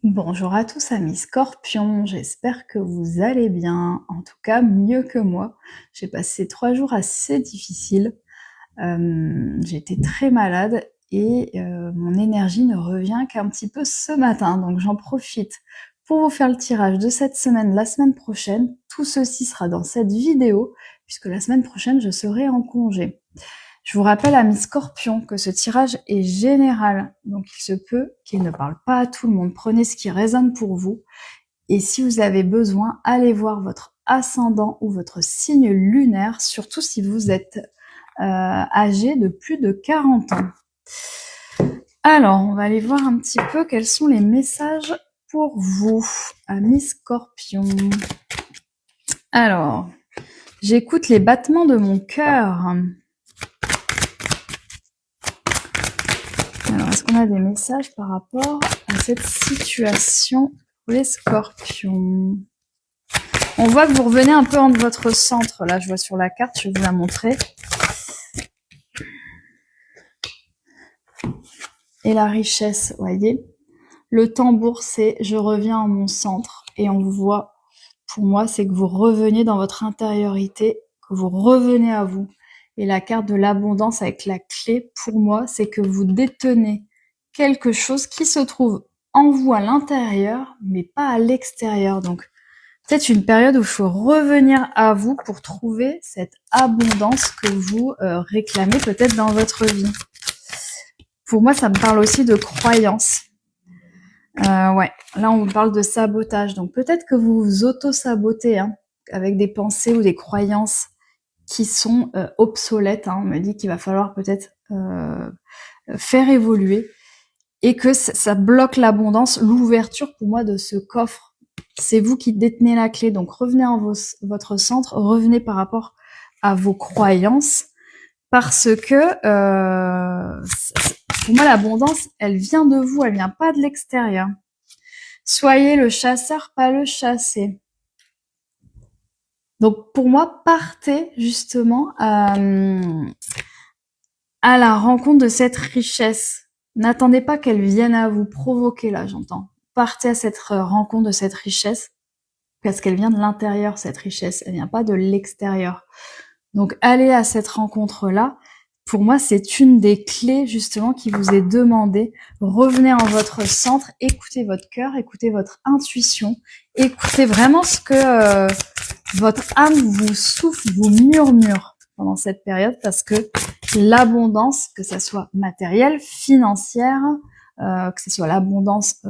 Bonjour à tous amis Scorpions, j'espère que vous allez bien, en tout cas mieux que moi. J'ai passé 3 jours assez difficiles, j'ai été très malade et mon énergie ne revient qu'un petit peu ce matin, donc j'en profite pour vous faire le tirage de cette semaine, la semaine prochaine. Tout ceci sera dans cette vidéo, puisque la semaine prochaine je serai en congé. Je vous rappelle, amis Scorpions, que ce tirage est général, donc il se peut qu'il ne parle pas à tout le monde. Prenez ce qui résonne pour vous, et si vous avez besoin, allez voir votre ascendant ou votre signe lunaire, surtout si vous êtes âgé de plus de 40 ans. Alors, on va aller voir un petit peu quels sont les messages pour vous, amis Scorpions. Alors, j'écoute les battements de mon cœur. Alors, est-ce qu'on a des messages par rapport à cette situation pour les Scorpions? On voit que vous revenez un peu entre votre centre. Là, je vois sur la carte, je vais vous la montrer. Et la richesse, voyez. Le tambour, c'est « je reviens à mon centre ». Et on vous voit, pour moi, c'est que vous reveniez dans votre intériorité, que vous revenez à vous. Et la carte de l'abondance avec la clé, pour moi, c'est que vous détenez quelque chose qui se trouve en vous à l'intérieur, mais pas à l'extérieur. Donc, peut-être une période où il faut revenir à vous pour trouver cette abondance que vous réclamez peut-être dans votre vie. Pour moi, ça me parle aussi de croyance. Ouais, là on vous parle de sabotage. Donc peut-être que vous vous auto-sabotez avec des pensées ou des croyances qui sont obsolètes. On me dit qu'il va falloir peut-être faire évoluer et que ça bloque l'abondance, l'ouverture pour moi de ce coffre. C'est vous qui détenez la clé, donc revenez en votre centre, revenez par rapport à vos croyances, parce que pour moi l'abondance, elle vient de vous, elle vient pas de l'extérieur. Soyez le chasseur, pas le chassé. Donc pour moi, partez justement à la rencontre de cette richesse. N'attendez pas qu'elle vienne à vous provoquer, là j'entends. Partez à cette rencontre de cette richesse, parce qu'elle vient de l'intérieur, cette richesse, elle vient pas de l'extérieur. Donc allez à cette rencontre-là. Pour moi, c'est une des clés justement qui vous est demandée. Revenez en votre centre, écoutez votre cœur, écoutez votre intuition, écoutez vraiment ce que votre âme vous souffle, vous murmure pendant cette période, parce que l'abondance, que ça soit matérielle, financière, que ce soit l'abondance